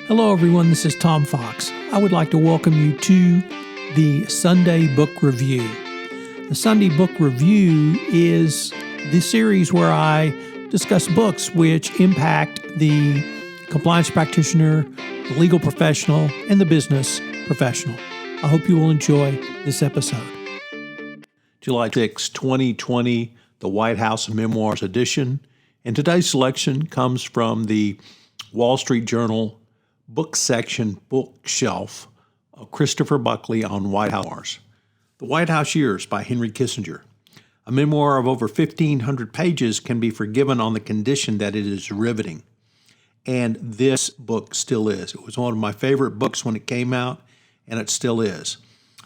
Hello, everyone. This is Tom Fox. I would like to welcome you to the Sunday Book Review. The Sunday Book Review is the series where I discuss books which impact the compliance practitioner, the legal professional, and the business professional. I hope you will enjoy this episode. July 6, 2020, the White House Memoirs edition. And today's selection comes from the Wall Street Journal book section bookshelf of Christopher Buckley on White House Memoirs. The White House Years by Henry Kissinger. A memoir of over 1,500 pages can be forgiven on the condition that it is riveting. And this book still is. It was one of my favorite books when it came out, and it still is.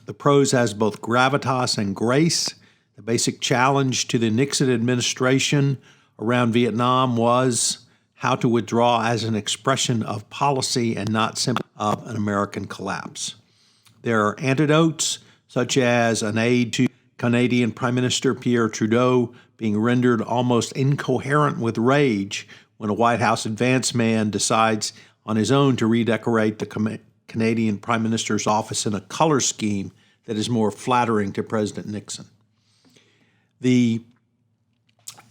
The prose has both gravitas and grace. The basic challenge to the Nixon administration around Vietnam was how to withdraw as an expression of policy and not simply of an American collapse. There are antidotes, such as an aide to Canadian Prime Minister Pierre Trudeau being rendered almost incoherent with rage when a White House advance man decides on his own to redecorate the Canadian Prime Minister's office in a color scheme that is more flattering to President Nixon. The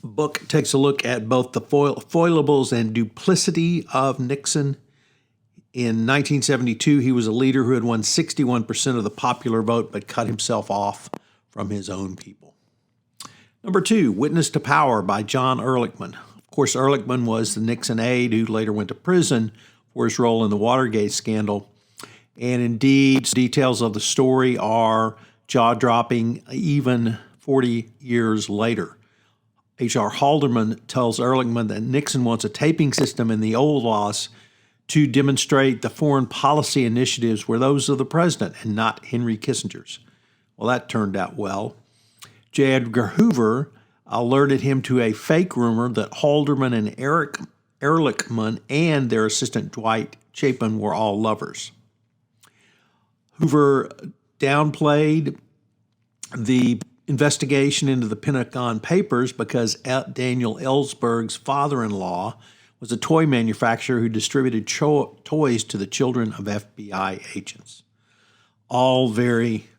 book takes a look at both the foilables and duplicity of Nixon. In 1972, he was a leader who had won 61% of the popular vote but cut himself off from his own people. Number 2, Witness to Power by John Ehrlichman. Of course, Ehrlichman was the Nixon aide who later went to prison for his role in the Watergate scandal. And indeed, details of the story are jaw-dropping even 40 years later. H.R. Haldeman tells Ehrlichman that Nixon wants a taping system in the old laws to demonstrate the foreign policy initiatives were those of the president and not Henry Kissinger's. Well, that turned out well. J. Edgar Hoover alerted him to a fake rumor that Haldeman and Ehrlichman and their assistant Dwight Chapin were all lovers. Hoover downplayed the investigation into the Pentagon Papers because Daniel Ellsberg's father-in-law was a toy manufacturer who distributed toys to the children of FBI agents. All very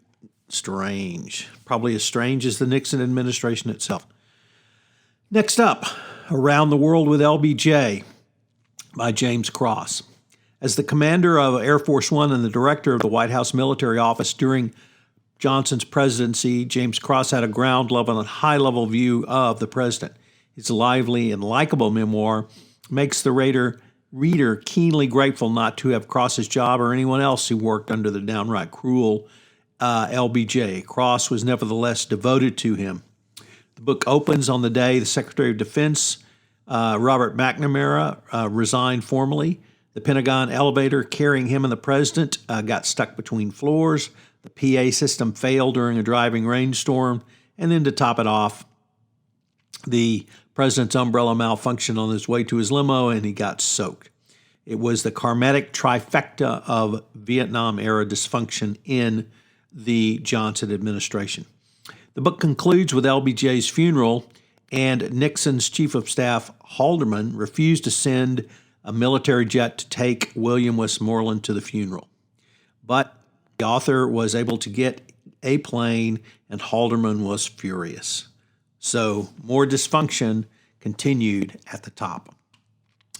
strange, probably as strange as the Nixon administration itself. Next up, Around the World with LBJ by James Cross. As the commander of Air Force One and the director of the White House Military Office during Johnson's presidency, James Cross had a ground level and high-level view of the president. His lively and likable memoir makes the reader keenly grateful not to have Cross's job or anyone else who worked under the downright cruel LBJ. Cross was nevertheless devoted to him. The book opens on the day the Secretary of Defense, Robert McNamara, resigned formally. The Pentagon elevator carrying him and the president got stuck between floors. The PA system failed during a driving rainstorm. And then to top it off, the president's umbrella malfunctioned on his way to his limo and he got soaked. It was the karmatic trifecta of Vietnam-era dysfunction in the Johnson administration. The book concludes with LBJ's funeral, and Nixon's chief of staff, Haldeman, refused to send a military jet to take William Westmoreland to the funeral. But the author was able to get a plane, and Haldeman was furious. So more dysfunction continued at the top.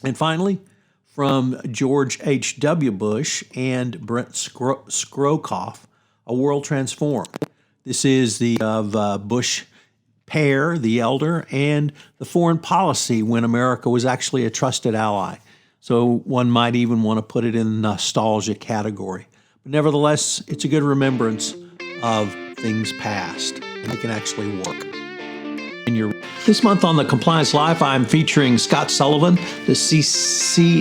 And finally, from George H.W. Bush and Brent Scowcroft, A World Transformed. This is the Bush pair, the elder, and the foreign policy when America was actually a trusted ally. So one might even want to put it in the nostalgia category. But nevertheless, it's a good remembrance of things past, and they can actually work. This month on the Compliance Life, I'm featuring Scott Sullivan, the CCICO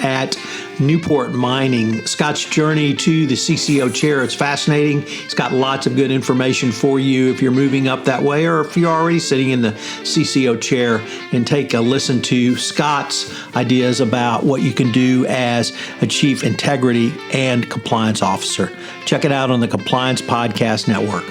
at Newport Mining. Scott's journey to the CCO chair, it's fascinating. It's got lots of good information for you if you're moving up that way or if you're already sitting in the CCO chair, and take a listen to Scott's ideas about what you can do as a Chief Integrity and Compliance Officer. Check it out on the Compliance Podcast Network.